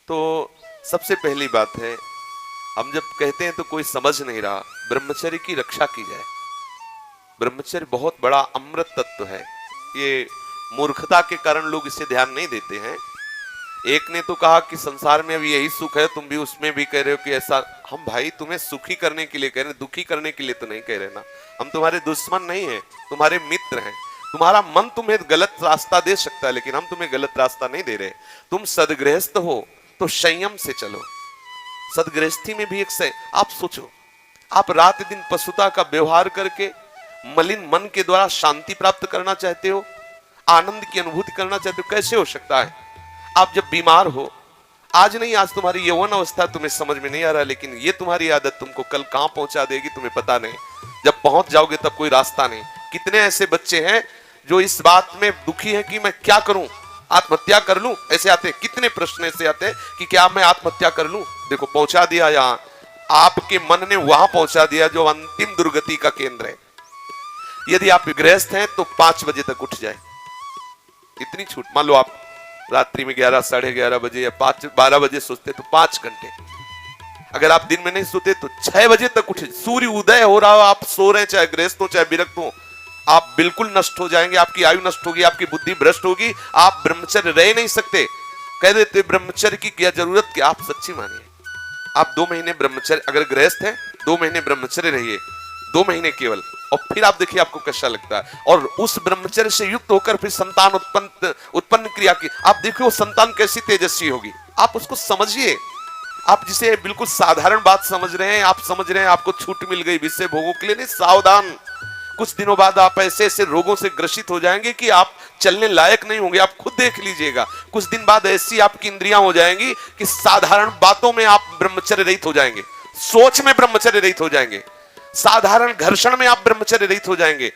तो सबसे पहली बात है, हम जब कहते हैं तो कोई समझ नहीं रहा, ब्रह्मचर्य की रक्षा की जाए। ब्रह्मचर्य बहुत बड़ा अमृत तत्व है। ये मूर्खता के कारण लोग इसे ध्यान नहीं देते हैं। एक ने तो कहा कि संसार में अभी यही सुख है, तुम भी उसमें भी कह रहे हो कि ऐसा। हम भाई तुम्हें सुखी करने के लिए कह रहे हैं, दुखी करने के लिए तो नहीं कह रहे ना। हम तुम्हारे दुश्मन नहीं हैं, तुम्हारे मित्र हैं। तुम्हारा मन तुम्हें गलत रास्ता दे सकता है, लेकिन हम तुम्हें गलत रास्ता नहीं दे रहे। तुम सदगृहस्थ हो तो संयम से चलो। सदगृहस्थी में भी एक आप सोचो, आप रात दिन पशुता का व्यवहार करके मलिन मन के द्वारा शांति प्राप्त करना चाहते हो, आनंद की अनुभूति करना चाहते हो, कैसे हो सकता है? आप जब बीमार हो, आज नहीं आज तुम्हारी यौवन अवस्था तुम्हें समझ में नहीं आ रहा, लेकिन ये तुम्हारी आदत तुमको कल कहां पहुंचा देगी तुम्हें पता नहीं। जब पहुंच जाओगे तब कोई रास्ता नहीं। कितने ऐसे बच्चे हैं जो इस बात में दुखी हैं कि मैं क्या करूं, आत्महत्या कर लूं, ऐसे आते हैं। कितने प्रश्न ऐसे आते हैं कि क्या मैं आत्महत्या कर लूं? देखो पहुंचा दिया, यहां आपके मन ने वहां पहुंचा दिया जो अंतिम दुर्गति का केंद्र है। यदि आप गृहस्थ हैं तो 5 बजे तक उठ जाए, इतनी छूट। मान लो आप रात्रि में 11, साढ़े 11 बजे या 12 बजे सोते तो 5 घंटे। अगर आप दिन में नहीं सोते तो 6 बजे तक उठे। सूर्य उदय हो रहा हो, आप सो रहे हैं, चाहे गृहस्थ हो चाहे विरक्त हो, आप बिल्कुल नष्ट हो जाएंगे। आपकी आयु नष्ट होगी, आपकी बुद्धि भ्रष्ट होगी, आप ब्रह्मचर्य रह नहीं सकते। कह देते ब्रह्मचर्य की क्या जरूरत, कि आप सच्ची मानिए। आप 2 महीने ब्रह्मचर्य, अगर गृहस्थ है 2 महीने ब्रह्मचर्य रहिए, 2 महीने केवल, और फिर आप देखिए आपको कैसा लगता है। और उस ब्रह्मचर्य से युक्त होकर फिर संतान उत्पन्न क्रिया की, आप देखिए वो संतान कैसी तेजस्वी होगी। आप उसको समझिए। आप जिसे बिल्कुल साधारण बात समझ रहे हैं, आप समझ रहे हैं आपको छूट मिल गई विषय भोगों के लिए, नहीं, सावधान। कुछ दिनों बाद आप ऐसे ऐसे रोगों से ग्रसित हो जाएंगे कि आप चलने लायक नहीं होंगे। आप खुद देख लीजिएगा, कुछ दिन बाद ऐसी आपकी इंद्रियां हो जाएंगी कि साधारण बातों में आप ब्रह्मचर्य रहित हो जाएंगे, सोच में ब्रह्मचर्य रहित हो जाएंगे, साधारण घर्षण में आप ब्रह्मचर्य रहित हो जाएंगे।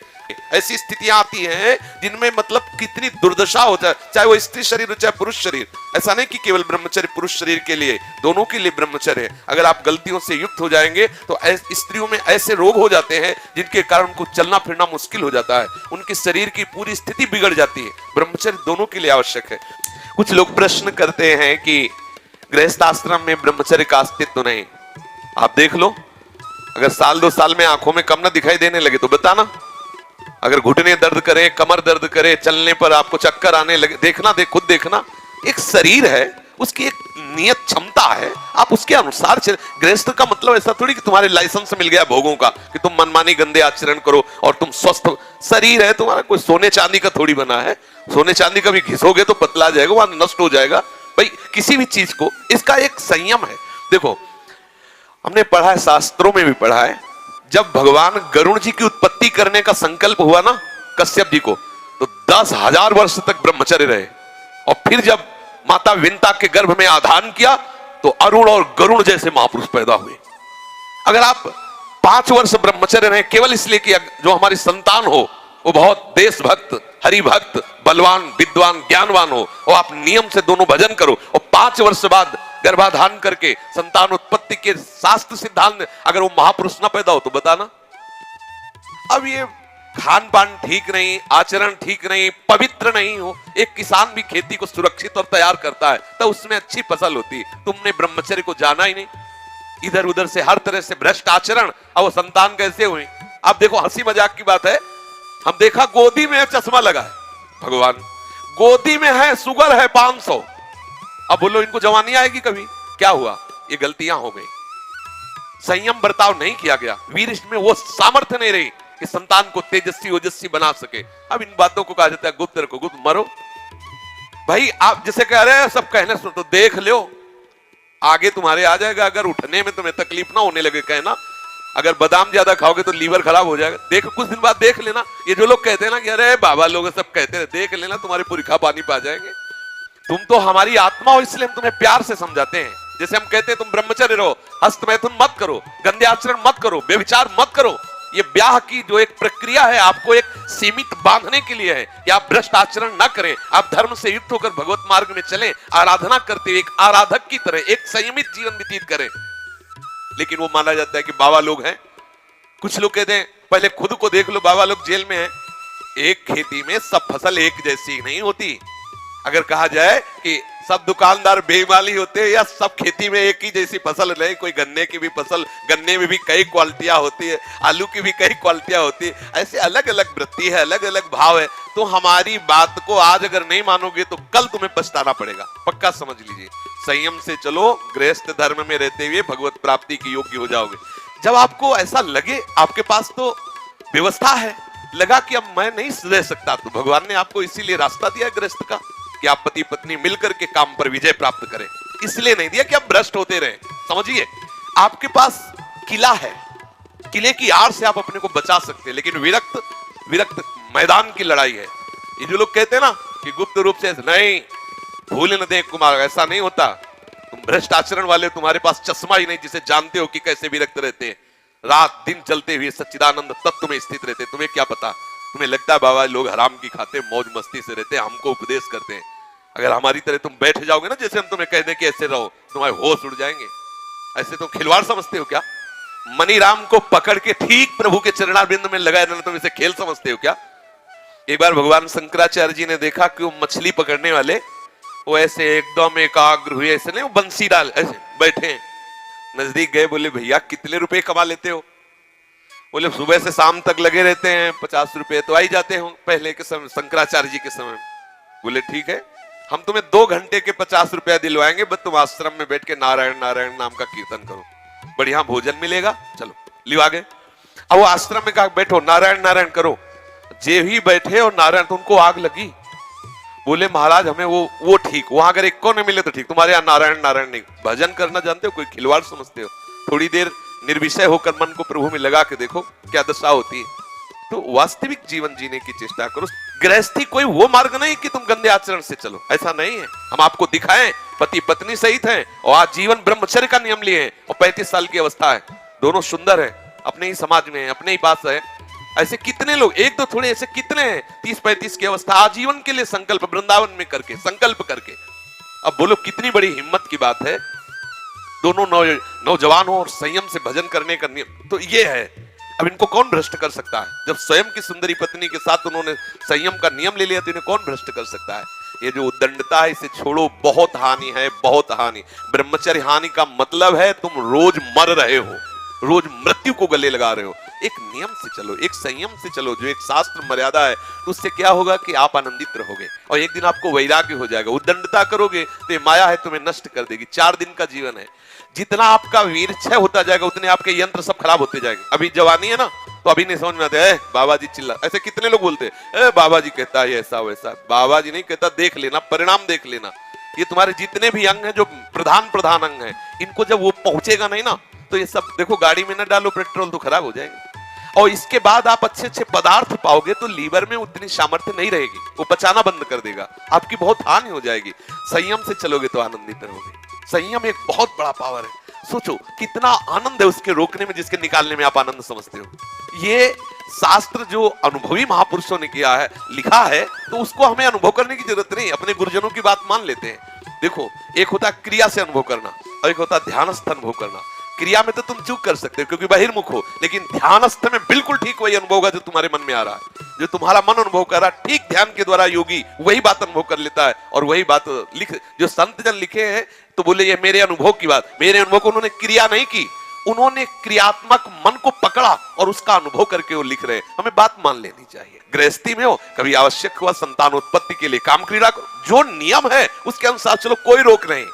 ऐसी स्थितियां आती हैं जिनमें मतलब कितनी दुर्दशा होता है, चाहे वो स्त्री शरीर हो चाहे पुरुष शरीर। ऐसा नहीं कि केवल ब्रह्मचर्य पुरुष शरीर के लिए, दोनों के लिए ब्रह्मचर्य है। अगर आप गलतियों से युक्त हो जाएंगे तो स्त्रियों में ऐसे रोग हो जाते हैं जिनके कारण उनको चलना फिरना मुश्किल हो जाता है, उनके शरीर की पूरी स्थिति बिगड़ जाती है। ब्रह्मचर्य दोनों के लिए आवश्यक है। कुछ लोग प्रश्न करते हैं कि गृहस्थ आश्रम में ब्रह्मचर्य का अस्तित्व नहीं। आप देख लो, अगर साल 2 साल में आंखों में कम ना दिखाई देने लगे तो बताना। अगर घुटने दर्द करे, कमर दर्द करे, चलने पर आपको चक्कर आने लगे, देखना, खुद देखना। एक शरीर है, उसकी एक नियत क्षमता है, आप उसके अनुसार चल। गृहस्थ का मतलब ऐसा थोड़ी कि तुम्हारे लाइसेंस मिल गया भोगों का कि तुम मनमानी गंदे आचरण करो और तुम स्वस्थ। शरीर है तुम्हारा, कोई सोने चांदी का थोड़ी बना है। सोने चांदी का भी घिसोगे तो पतला जाएगा, वहां नष्ट हो जाएगा। भाई किसी भी चीज को, इसका एक संयम है। देखो हमने पढ़ा है, शास्त्रों में भी पढ़ा है, जब भगवान गरुड़ जी की उत्पत्ति करने का संकल्प हुआ ना कश्यप जी को, तो 10,000 वर्ष तक ब्रह्मचर्य रहे। और फिर जब माता विंता के गर्भ में आधान किया तो अरुण और गरुड़ जैसे महापुरुष पैदा हुए। अगर आप 5 वर्ष ब्रह्मचर्य रहे केवल इसलिए कि जो हमारी संतान हो वो बहुत देशभक्त, हरिभक्त, बलवान, विद्वान, ज्ञानवान हो, और आप नियम से दोनों भजन करो, और 5 वर्ष बाद गर्भाधान करके संतान उत्पत्ति के शास्त्र सिद्धांत, अगर वो महापुरुष ना पैदा हो तो बताना। अब ये खान पान ठीक नहीं, आचरण ठीक नहीं, पवित्र नहीं हो। एक किसान भी खेती को सुरक्षित और तैयार करता है तो उसमें अच्छी फसल होती है। तुमने ब्रह्मचर्य को जाना ही नहीं, इधर उधर से हर तरह से भ्रष्ट आचरण, अब वो संतान कैसे हुई? अब देखो हंसी मजाक की बात है, हम देखा गोदी में चश्मा लगा है, भगवान गोदी में है, शुगर है 500। अब बोलो इनको जवानी आएगी कभी? क्या हुआ? ये गलतियां हो गई, संयम बर्ताव नहीं किया गया, वीर में वो सामर्थ्य नहीं रही कि संतान को तेजस्वी ओजस्वी बना सके। अब इन बातों को कहा जाता है गुप्त रखो, गुप्त मरो। भाई आप जिसे कह रहे हैं सब कहने सुनो तो देख लो, आगे तुम्हारे आ जाएगा। अगर उठने में तुम्हें तकलीफ ना होने लगे, कहना अगर बादाम ज्यादा खाओगे तो लीवर खराब हो जाएगा। देखो कुछ दिन बाद देख लेना, ये जो लोग कहते हैं ना कि अरे बाबा लोग सब कहते हैं, देख लेना तुम्हारे पुरखा पानी पा जाएंगे। तुम तो हमारी आत्मा हो, इसलिए हम तुम्हें प्यार से समझाते हैं। जैसे हम कहते हैं तुम ब्रह्मचर्य रहो, हस्त मैथुन मत करो, गंदे आचरण मत करो, व्यभिचार मत करो। ये ब्याह की जो एक प्रक्रिया है आपको एक सीमित बांधने के लिए है कि आप भ्रष्ट आचरण ना करें, आप धर्म से युक्त होकर भगवत मार्ग में चलें, आराधना करते हुए एक आराधक की तरह एक संयमित जीवन व्यतीत करें। लेकिन वो माना जाता है कि बाबा लोग हैं। कुछ लोग कहते हैं पहले खुद को देख लो, बाबा लोग जेल में हैं। एक खेती में सब फसल एक जैसी नहीं होती। अगर कहा जाए कि सब दुकानदार बेईमानी होते हैं या सब खेती में एक ही जैसी फसल नहीं? कोई गन्ने की भी फसल, गन्ने में भी कई क्वालिटियां होती है, आलू की भी कई क्वालिटियां होती है, ऐसे अलग अलग वृत्ति है, अलग अलग भाव है। तो हमारी बात को आज अगर नहीं मानोगे तो कल तुम्हें पछताना पड़ेगा, पक्का समझ लीजिए। संयम से चलो, गृहस्थ धर्म में रहते हुए भगवत प्राप्ति के योग्य हो जाओगे। जब आपको ऐसा लगे आपके पास तो व्यवस्था है, लगा कि अब मैं नहीं रह सकता, तो भगवान ने आपको इसीलिए रास्ता दिया गृहस्थ का कि आप पति पत्नी मिलकर के काम पर विजय प्राप्त करें। इसलिए नहीं दिया कि आप भ्रष्ट होते रहे। समझिए, आपके पास किला है, किले की आड़ से आप अपने को बचा सकते हैं, लेकिन विरक्त मैदान की लड़ाई है। ये जो लोग कहते हैं ना कि गुप्त रूप से नहीं, भूल न दे कुमार, ऐसा नहीं होता। तुम भ्रष्ट आचरण वाले, तुम्हारे पास चश्मा ही नहीं जिसे जानते हो कि कैसे विरक्त रहते हैं। रात दिन चलते हुए सच्चिदानंद तत्व में स्थित रहते। तुम्हें क्या पता, तुम्हें लगता है बाबा लोग हराम की खाते मौज मस्ती से रहते हैं, हमको उपदेश करते हैं। अगर हमारी तरह तुम बैठ जाओगे ना, जैसे हम तुम्हें कह दें कि ऐसे रहो, तुम्हारे होश उड़ जाएंगे। ऐसे तुम खिलवाड़ समझते हो क्या? मनीराम को पकड़ के ठीक प्रभु के चरणारविंद में लगाए रहना तुम इसे खेल समझते हो क्या? एक बार भगवान शंकराचार्य जी ने देखा कि वो मछली पकड़ने वाले वो ऐसे एकदम एकाग्र हुए, ऐसे नहीं, वो बंसी डाल ऐसे बैठे। नजदीक गए, बोले भैया कितने रुपए कमा लेते हो? बोले सुबह से शाम तक लगे रहते हैं, 50 रुपए तो आ ही जाते हो पहले के समय, शंकराचार्य जी के समय। बोले ठीक है, हम तुम्हें 2 घंटे के 50 रुपया दिलवाएंगे, बस तुम आश्रम में बैठ के नारायण नारायण नाम का कीर्तन करो, बढ़िया भोजन मिलेगा। चलो लिवा गए। अब वो आश्रम में कहा बैठो नारायण नारायण करो। जे ही बैठे और नारायण, तो उनको आग लगी। बोले महाराज हमें वो ठीक, वहां अगर एक को नहीं मिले तो ठीक, तुम्हारे यहाँ नारायण नारायण नहीं। भजन करना जानते हो, कोई खिलवाड़ समझते हो? थोड़ी देर निर्विषय होकर मन को प्रभु में लगा के देखो क्या दशा होती है। तो वास्तविक जीवन जीने की चेष्टा करो। गृहस्थी कोई वो मार्ग नहीं कि तुम गंदे आचरण से चलो, ऐसा नहीं है। हम आपको दिखाएं, पति पत्नी सहित हैं और आज जीवन ब्रह्मचर्य का नियम लिए हैं और 35 साल की अवस्था है, दोनों सुंदर है, अपने ही समाज में, अपने ही पास है। ऐसे कितने लोग, एक तो थोड़े, ऐसे कितने हैं 30-35 की अवस्था आजीवन के लिए संकल्प वृंदावन में करके, संकल्प करके। अब बोलो कितनी बड़ी हिम्मत की बात है। दोनों नौजवान हो और संयम से भजन करने का नियम तो ये है। अब इनको कौन भ्रष्ट कर सकता है? जब स्वयं की सुंदरी पत्नी के साथ उन्होंने संयम का नियम ले लिया तो इन्हें कौन भ्रष्ट कर सकता है? ये जो उद्दंडता है इसे छोड़ो, बहुत हानि है, बहुत हानि। ब्रह्मचर्य हानि का मतलब है तुम रोज मर रहे हो, रोज मृत्यु को गले लगा रहे हो। एक नियम से चलो, एक संयम से चलो, जो एक शास्त्र मर्यादा है, तो उससे क्या होगा कि आप आनंदित रहोगे और एक दिन आपको वैराग्य हो जाएगा। उद्दंडता करोगे तो ये माया है, तुम्हें नष्ट कर देगी। 4 दिन का जीवन है, जितना आपका वीर क्षय होता जाएगा उतने आपके यंत्र सब खराब होते जाएंगे। अभी जवानी है ना, तो अभी नहीं समझ में आता बाबा जी चिल्ला, ऐसे कितने लोग बोलते हैं बाबा जी कहता है ऐसा वैसा। बाबा जी नहीं कहता, देख लेना, परिणाम देख लेना। ये तुम्हारे जितने भी अंग हैं, जो प्रधान अंग हैं, इनको जब वो पहुंचेगा नहीं ना, तो ये सब देखो, गाड़ी में ना डालो पेट्रोल तो खराब हो जाएंगे। और इसके बाद आप अच्छे अच्छे पदार्थ पाओगे तो लीवर में उतनी सामर्थ्य नहीं रहेगी, वो पचाना बंद कर देगा, आपकी बहुत हानि हो जाएगी। संयम से चलोगे तो आनंदित रहोगे। संयम एक बहुत बड़ा पावर है। सोचो कितना आनंद है उसके रोकने में, जिसके निकालने में आप आनंद समझते हो। ये शास्त्र जो अनुभवी महापुरुषों ने किया है, लिखा है, तो उसको हमें अनुभव करने की जरूरत नहीं, अपने गुरुजनों की बात मान लेते हैं। देखो, एक होता क्रिया से अनुभव करना और एक होता ध्यानस्थ अनुभव करना। क्रिया में तो तुम चूक कर सकते हो क्योंकि बहिर्मुख हो, लेकिन ध्यानस्थ में बिल्कुल ठीक वही अनुभव होगा जो तुम्हारे मन में आ रहा है, जो तुम्हारा मन अनुभव कर रहा है। ठीक ध्यान के द्वारा योगी वही बात अनुभव कर लेता है और वही बात लिख, जो संत जन लिखे हैं तो बोले ये मेरे अनुभव की बात। मेरे अनुभव को उन्होंने क्रिया नहीं की, उन्होंने क्रियात्मक मन को पकड़ा और उसका अनुभव करके वो लिख रहे हैं। हमें बात मान लेनी चाहिए। गृहस्थी में हो, कभी आवश्यक हुआ संतानोत्पत्ति के लिए काम क्रीड़ा करो, जो नियम है उसके अनुसार चलो, कोई रोक नहीं।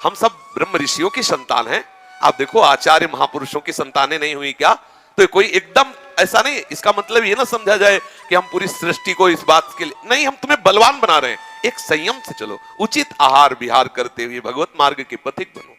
हम सब ब्रह्म ऋषियों की संतान हैं। आप देखो, आचार्य महापुरुषों की संतानें नहीं हुई क्या? तो कोई एकदम ऐसा नहीं, इसका मतलब ये ना समझा जाए कि हम पूरी सृष्टि को इस बात के लिए नहीं, हम तुम्हें बलवान बना रहे हैं। एक संयम से चलो, उचित आहार विहार करते हुए भगवत मार्ग के पथिक बनो।